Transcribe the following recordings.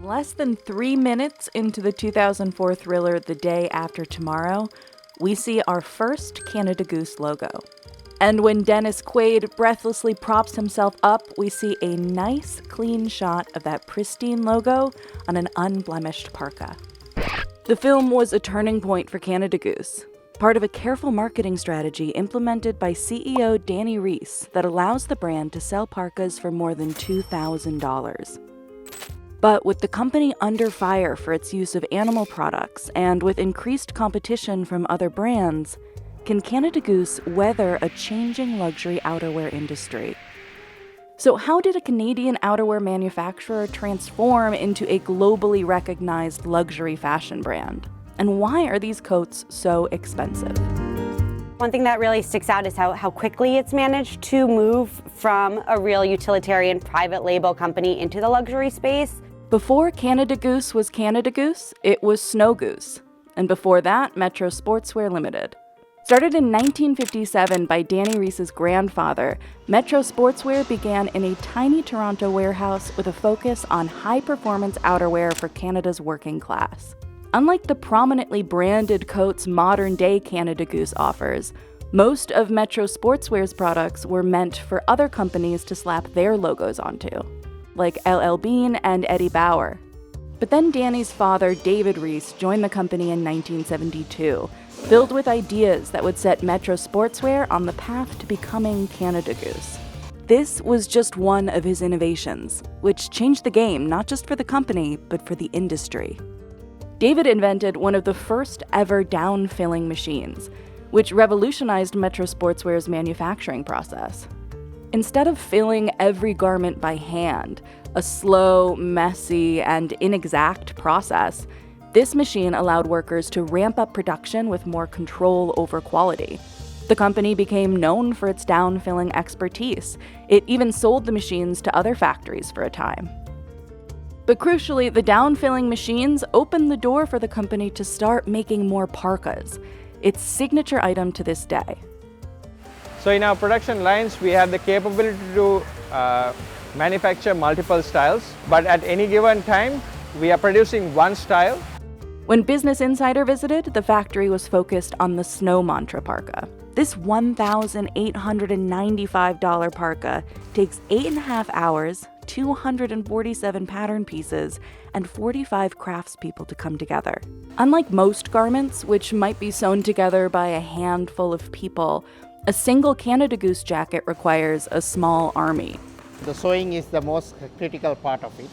Less than 3 minutes into the 2004 thriller The Day After Tomorrow, we see our first Canada Goose logo. And when Dennis Quaid breathlessly props himself up, we see a nice, clean shot of that pristine logo on an unblemished parka. The film was a turning point for Canada Goose, part of a careful marketing strategy implemented by CEO Danny Reese that allows the brand to sell parkas for more than $2,000. But with the company under fire for its use of animal products and with increased competition from other brands, can Canada Goose weather a changing luxury outerwear industry? So how did a Canadian outerwear manufacturer transform into a globally recognized luxury fashion brand? And why are these coats so expensive? One thing that really sticks out is how quickly it's managed to move from a real utilitarian private label company into the luxury space. Before Canada Goose was Canada Goose, it was Snow Goose. And before that, Metro Sportswear Limited. Started in 1957 by Danny Reese's grandfather, Metro Sportswear began in a tiny Toronto warehouse with a focus on high-performance outerwear for Canada's working class. Unlike the prominently branded coats modern-day Canada Goose offers, most of Metro Sportswear's products were meant for other companies to slap their logos onto, like LL Bean and Eddie Bauer. But then Danny's father, David Reese, joined the company in 1972, filled with ideas that would set Metro Sportswear on the path to becoming Canada Goose. This was just one of his innovations, which changed the game not just for the company, but for the industry. David invented one of the first ever down-filling machines, which revolutionized Metro Sportswear's manufacturing process. Instead of filling every garment by hand, a slow, messy, and inexact process, this machine allowed workers to ramp up production with more control over quality. The company became known for its down-filling expertise. It even sold the machines to other factories for a time. But crucially, the down-filling machines opened the door for the company to start making more parkas, its signature item to this day. So in our production lines, we have the capability to manufacture multiple styles, but at any given time, we are producing one style. When Business Insider visited, the factory was focused on the Snow Mantra parka. This $1,895 parka takes 8.5 hours, 247 pattern pieces, and 45 craftspeople to come together. Unlike most garments, which might be sewn together by a handful of people, a single Canada Goose jacket requires a small army. The sewing is the most critical part of it.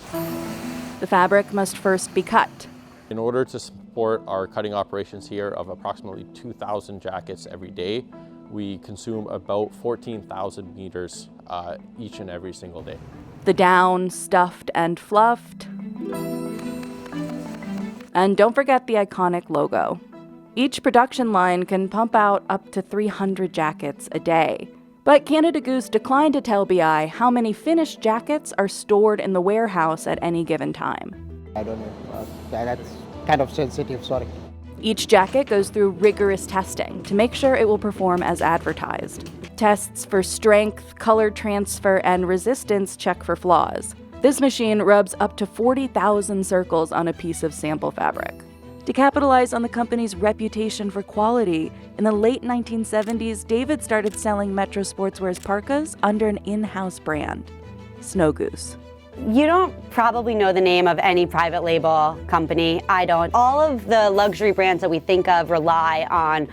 The fabric must first be cut. In order to support our cutting operations here of approximately 2,000 jackets every day, we consume about 14,000 meters each and every single day. The down stuffed and fluffed. And don't forget the iconic logo. Each production line can pump out up to 300 jackets a day. But Canada Goose declined to tell BI how many finished jackets are stored in the warehouse at any given time. I don't know. That's kind of sensitive, sorry. Each jacket goes through rigorous testing to make sure it will perform as advertised. Tests for strength, color transfer, and resistance check for flaws. This machine rubs up to 40,000 circles on a piece of sample fabric. To capitalize on the company's reputation for quality, in the late 1970s, David started selling Metro Sportswear's parkas under an in-house brand, Snow Goose. You don't probably know the name of any private label company. I don't. All of the luxury brands that we think of rely on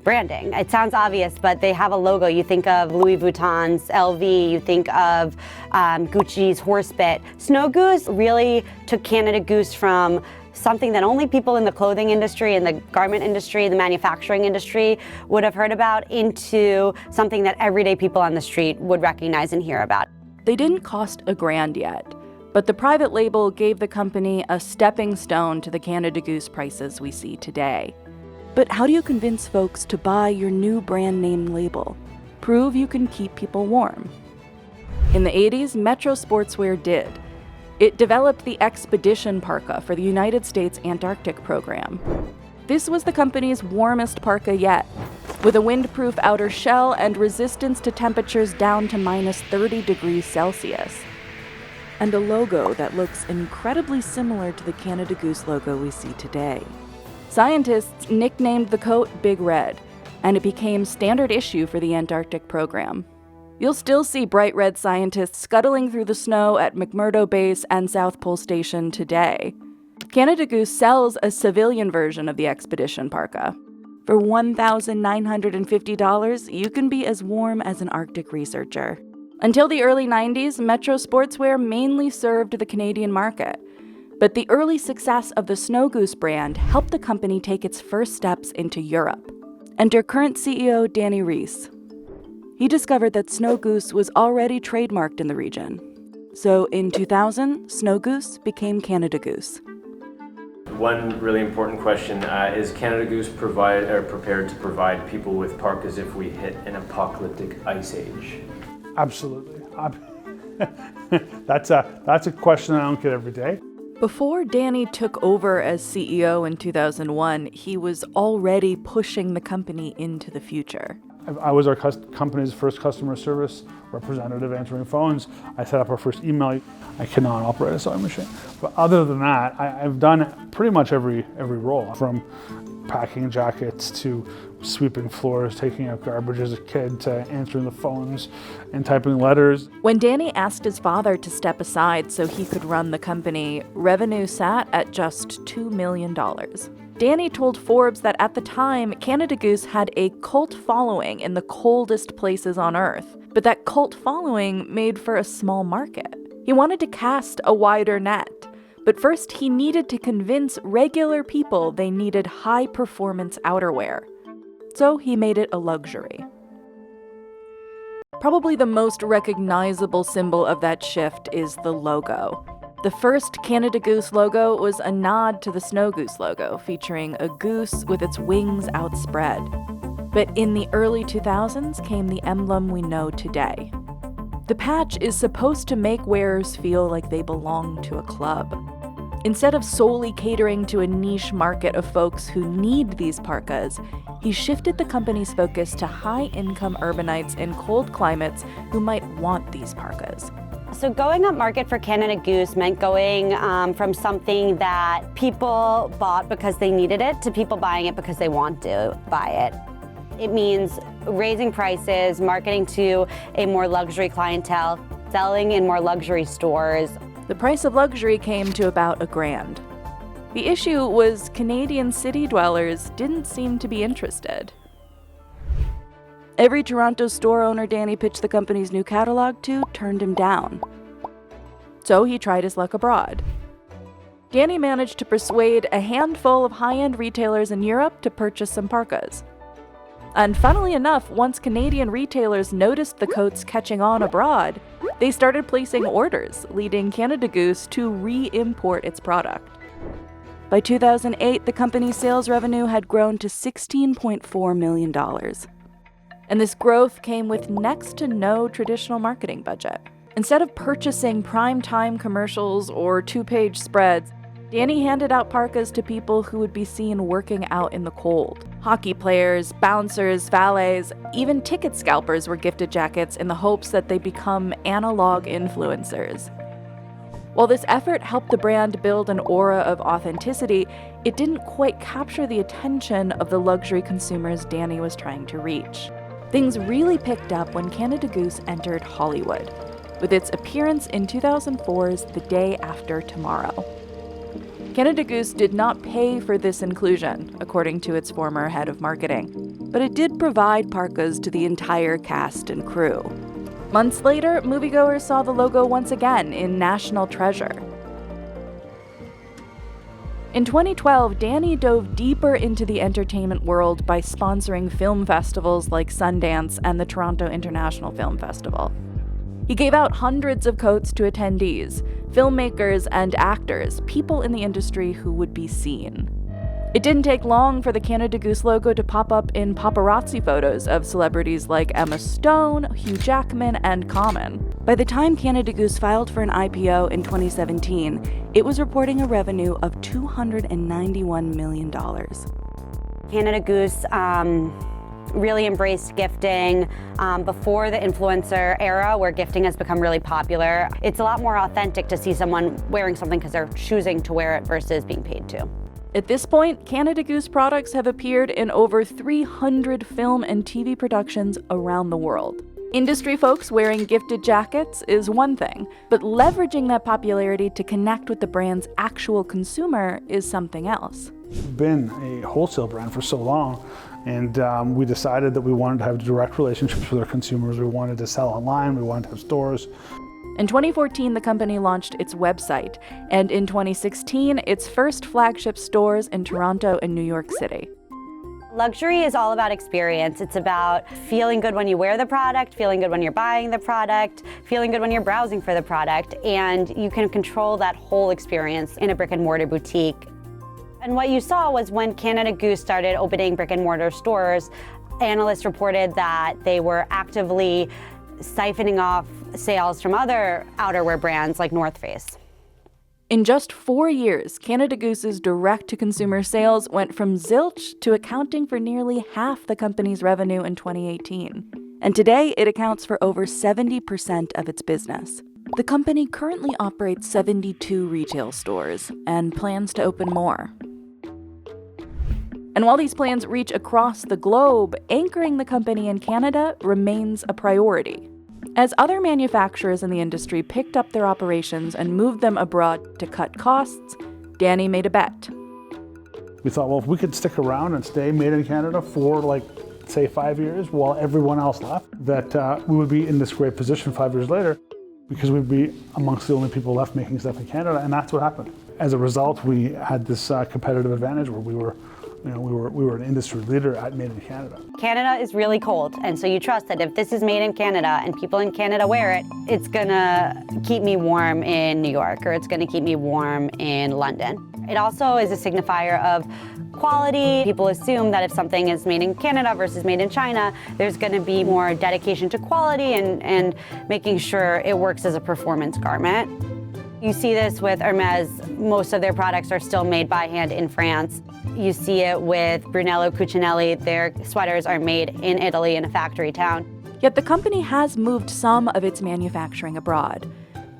branding. It sounds obvious, but they have a logo. You think of Louis Vuitton's LV, you think of Gucci's Horsebit. Snow Goose really took Canada Goose from something that only people in the clothing industry and the garment industry, the manufacturing industry would have heard about into something that everyday people on the street would recognize and hear about. They didn't cost $1,000 yet, but the private label gave the company a stepping stone to the Canada Goose prices we see today. But how do you convince folks to buy your new brand name label? Prove you can keep people warm. In the 80s, Metro Sportswear did. It developed the Expedition parka for the United States Antarctic program. This was the company's warmest parka yet, with a windproof outer shell and resistance to temperatures down to minus 30 degrees Celsius. and a logo that looks incredibly similar to the Canada Goose logo we see today. Scientists nicknamed the coat Big Red, and it became standard issue for the Antarctic program. You'll still see bright red scientists scuttling through the snow at McMurdo Base and South Pole Station today. Canada Goose sells a civilian version of the expedition parka. For $1,950, you can be as warm as an Arctic researcher. Until the early 90s, Metro Sportswear mainly served the Canadian market. But the early success of the Snow Goose brand helped the company take its first steps into Europe. Enter current CEO Danny Reese. He discovered that Snow Goose was already trademarked in the region. So in 2000, Snow Goose became Canada Goose. One really important question, is Canada Goose prepared to provide people with parkas if we hit an apocalyptic ice age? Absolutely. That's a question I don't get every day. Before Danny took over as CEO in 2001, he was already pushing the company into the future. I was our company's first customer service representative answering phones. I set up our first email. I cannot operate a sewing machine. But other than that, I've done pretty much every role, from packing jackets to sweeping floors, taking out garbage as a kid, to answering the phones and typing letters. When Danny asked his father to step aside so he could run the company, revenue sat at just $2 million. Danny told Forbes that at the time, Canada Goose had a cult following in the coldest places on Earth, but that cult following made for a small market. He wanted to cast a wider net, but first he needed to convince regular people they needed high-performance outerwear. So he made it a luxury. Probably the most recognizable symbol of that shift is the logo. The first Canada Goose logo was a nod to the Snow Goose logo, featuring a goose with its wings outspread. But in the early 2000s came the emblem we know today. The patch is supposed to make wearers feel like they belong to a club. Instead of solely catering to a niche market of folks who need these parkas, he shifted the company's focus to high-income urbanites in cold climates who might want these parkas. So going up market for Canada Goose meant going from something that people bought because they needed it to people buying it because they want to buy it. It means raising prices, marketing to a more luxury clientele, selling in more luxury stores. The price of luxury came to about $1,000. The issue was Canadian city dwellers didn't seem to be interested. Every Toronto store owner Danny pitched the company's new catalog to turned him down. So he tried his luck abroad. Danny managed to persuade a handful of high-end retailers in Europe to purchase some parkas. And funnily enough, once Canadian retailers noticed the coats catching on abroad, they started placing orders, leading Canada Goose to re-import its product. By 2008, the company's sales revenue had grown to $16.4 million. And this growth came with next to no traditional marketing budget. Instead of purchasing prime-time commercials or two-page spreads, Danny handed out parkas to people who would be seen working out in the cold. Hockey players, bouncers, valets, even ticket scalpers were gifted jackets in the hopes that they become analog influencers. While this effort helped the brand build an aura of authenticity, it didn't quite capture the attention of the luxury consumers Danny was trying to reach. Things really picked up when Canada Goose entered Hollywood, with its appearance in 2004's The Day After Tomorrow. Canada Goose did not pay for this inclusion, according to its former head of marketing, but it did provide parkas to the entire cast and crew. Months later, moviegoers saw the logo once again in National Treasure. In 2012, Danny dove deeper into the entertainment world by sponsoring film festivals like Sundance and the Toronto International Film Festival. He gave out hundreds of coats to attendees, filmmakers and actors, people in the industry who would be seen. It didn't take long for the Canada Goose logo to pop up in paparazzi photos of celebrities like Emma Stone, Hugh Jackman, and Common. By the time Canada Goose filed for an IPO in 2017, it was reporting a revenue of $291 million. Canada Goose really embraced gifting before the influencer era where gifting has become really popular. It's a lot more authentic to see someone wearing something because they're choosing to wear it versus being paid to. At this point, Canada Goose products have appeared in over 300 film and TV productions around the world. Industry folks wearing gifted jackets is one thing, but leveraging that popularity to connect with the brand's actual consumer is something else. We've been a wholesale brand for so long, and we decided that we wanted to have direct relationships with our consumers. We wanted to sell online, we wanted to have stores. In 2014, the company launched its website, and in 2016, its first flagship stores in Toronto and New York City. Luxury is all about experience. It's about feeling good when you wear the product, feeling good when you're buying the product, feeling good when you're browsing for the product, and you can control that whole experience in a brick and mortar boutique. And what you saw was when Canada Goose started opening brick and mortar stores, analysts reported that they were actively siphoning off sales from other outerwear brands like North Face. In just 4 years, Canada Goose's direct-to-consumer sales went from zilch to accounting for nearly half the company's revenue in 2018. And today, it accounts for over 70% of its business. The company currently operates 72 retail stores and plans to open more. And while these plans reach across the globe, anchoring the company in Canada remains a priority. As other manufacturers in the industry picked up their operations and moved them abroad to cut costs, Danny made a bet. We thought, well, if we could stick around and stay made in Canada for say 5 years while everyone else left, that we would be in this great position 5 years later because we'd be amongst the only people left making stuff in Canada, and that's what happened. As a result, we had this competitive advantage where we were an industry leader at Made in Canada. Canada is really cold, and so you trust that if this is made in Canada and people in Canada wear it, it's gonna keep me warm in New York, or it's gonna keep me warm in London. It also is a signifier of quality. People assume that if something is made in Canada versus made in China, there's gonna be more dedication to quality and making sure it works as a performance garment. You see this with Hermes. Most of their products are still made by hand in France. You see it with Brunello Cucinelli. Their sweaters are made in Italy in a factory town. Yet the company has moved some of its manufacturing abroad.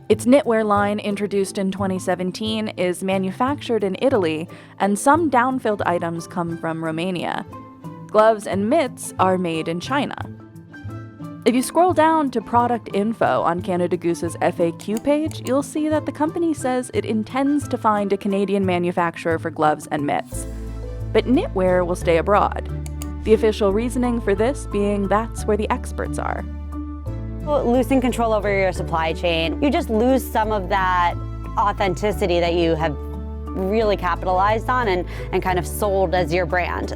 Its knitwear line, introduced in 2017, is manufactured in Italy, and some down-filled items come from Romania. Gloves and mitts are made in China. If you scroll down to product info on Canada Goose's FAQ page, you'll see that the company says it intends to find a Canadian manufacturer for gloves and mitts. But knitwear will stay abroad. The official reasoning for this being that's where the experts are. Losing control over your supply chain, you just lose some of that authenticity that you have really capitalized on and kind of sold as your brand.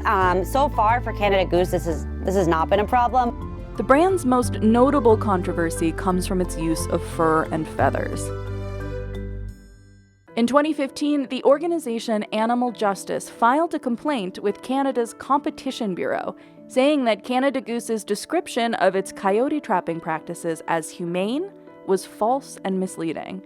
So far for Canada Goose, this has not been a problem. The brand's most notable controversy comes from its use of fur and feathers. In 2015, the organization Animal Justice filed a complaint with Canada's Competition Bureau, saying that Canada Goose's description of its coyote trapping practices as humane was false and misleading.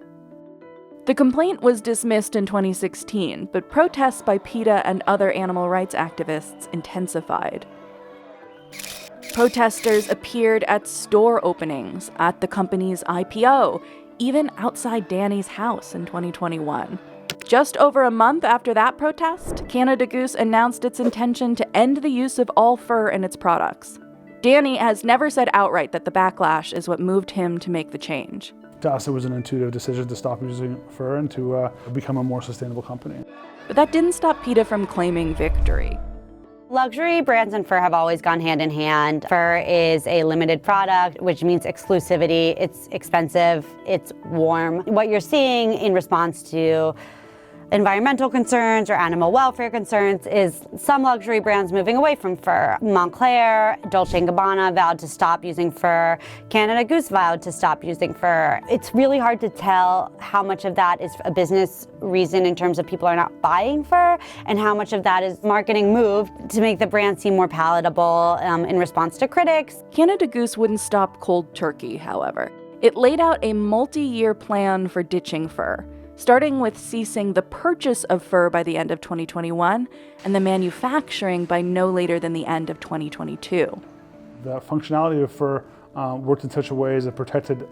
The complaint was dismissed in 2016, but protests by PETA and other animal rights activists intensified. Protesters appeared at store openings, at the company's IPO, even outside Danny's house in 2021. Just over a month after that protest, Canada Goose announced its intention to end the use of all fur in its products. Danny has never said outright that the backlash is what moved him to make the change. To us, it was an intuitive decision to stop using fur and to become a more sustainable company. But that didn't stop PETA from claiming victory. Luxury brands and fur have always gone hand in hand. Fur is a limited product, which means exclusivity. It's expensive, it's warm. What you're seeing in response to environmental concerns or animal welfare concerns is some luxury brands moving away from fur. Montclair, Dolce & Gabbana vowed to stop using fur. Canada Goose vowed to stop using fur. It's really hard to tell how much of that is a business reason in terms of people are not buying fur and how much of that is marketing move to make the brand seem more palatable in response to critics. Canada Goose wouldn't stop cold turkey, however. It laid out a multi-year plan for ditching fur, starting with ceasing the purchase of fur by the end of 2021 and the manufacturing by no later than the end of 2022. The functionality of fur worked in such a way as it protected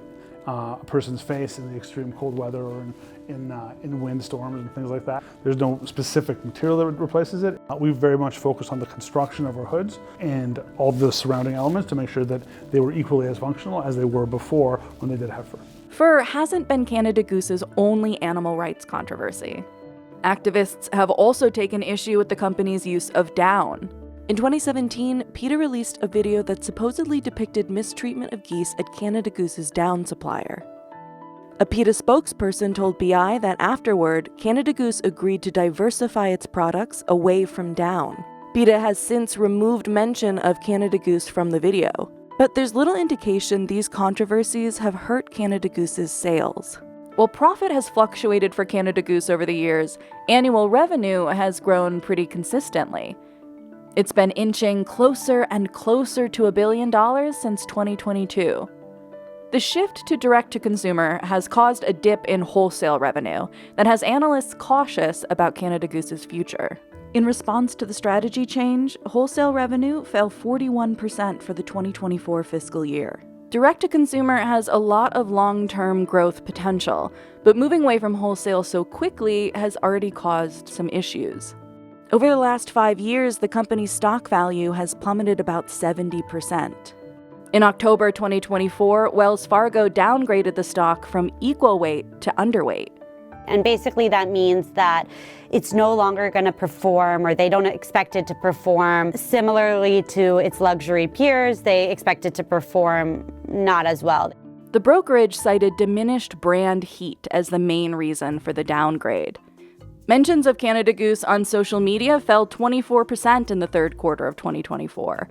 a person's face in the extreme cold weather or in windstorms and things like that. There's no specific material that replaces it. We very much focused on the construction of our hoods and all the surrounding elements to make sure that they were equally as functional as they were before when they did have fur. Fur hasn't been Canada Goose's only animal rights controversy. Activists have also taken issue with the company's use of down. In 2017, PETA released a video that supposedly depicted mistreatment of geese at Canada Goose's down supplier. A PETA spokesperson told BI that afterward, Canada Goose agreed to diversify its products away from down. PETA has since removed mention of Canada Goose from the video, but there's little indication these controversies have hurt Canada Goose's sales. While profit has fluctuated for Canada Goose over the years, annual revenue has grown pretty consistently. It's been inching closer and closer to $1 billion since 2022. The shift to direct-to-consumer has caused a dip in wholesale revenue that has analysts cautious about Canada Goose's future. In response to the strategy change, wholesale revenue fell 41% for the 2024 fiscal year. Direct-to-consumer has a lot of long-term growth potential, but moving away from wholesale so quickly has already caused some issues. Over the last 5 years, the company's stock value has plummeted about 70%. In October 2024, Wells Fargo downgraded the stock from equal weight to underweight. And basically that means that it's no longer going to perform, or they don't expect it to perform similarly to its luxury peers. They expect it to perform not as well. The brokerage cited diminished brand heat as the main reason for the downgrade. Mentions of Canada Goose on social media fell 24% in the third quarter of 2024.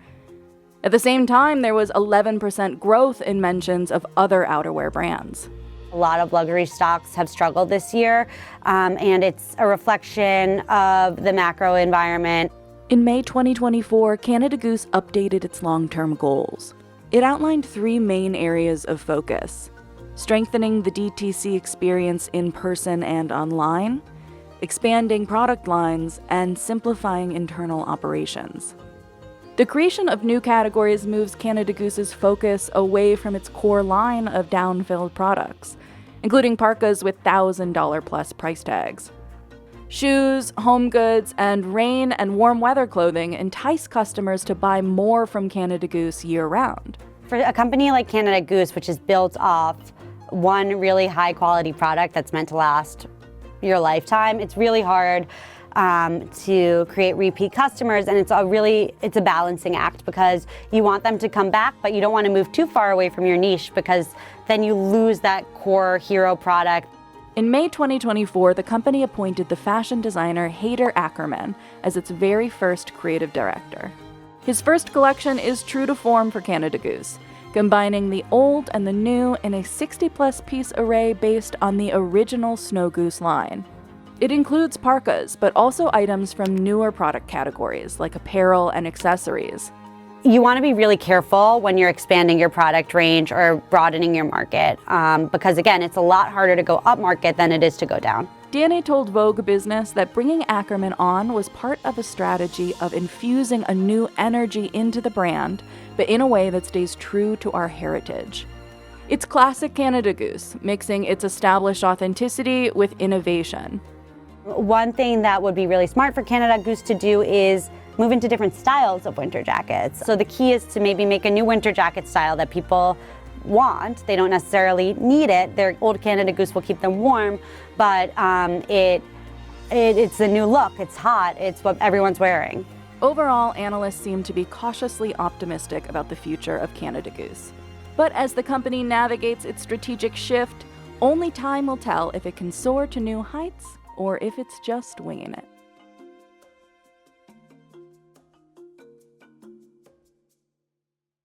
At the same time, there was 11% growth in mentions of other outerwear brands. A lot of luxury stocks have struggled this year, and it's a reflection of the macro environment. In May 2024, Canada Goose updated its long-term goals. It outlined 3 main areas of focus: strengthening the DTC experience in person and online, expanding product lines, and simplifying internal operations. The creation of new categories moves Canada Goose's focus away from its core line of down-filled products, including parkas with $1,000-plus price tags. Shoes, home goods, and rain and warm weather clothing entice customers to buy more from Canada Goose year-round. For a company like Canada Goose, which is built off one really high-quality product that's meant to last your lifetime, it's really hard to create repeat customers, and it's a balancing act, because you want them to come back, but you don't want to move too far away from your niche, because then you lose that core hero product. In May 2024, the company appointed the fashion designer Haider Ackermann as its very first creative director. His first collection is true to form for Canada Goose, combining the old and the new in a 60-plus piece array based on the original Snow Goose line. It includes parkas, but also items from newer product categories like apparel and accessories. You want to be really careful when you're expanding your product range or broadening your market, because again, it's a lot harder to go up market than it is to go down. Danny told Vogue Business that bringing Ackermann on was part of a strategy of infusing a new energy into the brand, but in a way that stays true to our heritage. It's classic Canada Goose, mixing its established authenticity with innovation. One thing that would be really smart for Canada Goose to do is move into different styles of winter jackets. So the key is to maybe make a new winter jacket style that people want. They don't necessarily need it. Their old Canada Goose will keep them warm, but it's a new look. It's hot. It's what everyone's wearing. Overall, analysts seem to be cautiously optimistic about the future of Canada Goose. But as the company navigates its strategic shift, only time will tell if it can soar to new heights or if it's just winging it.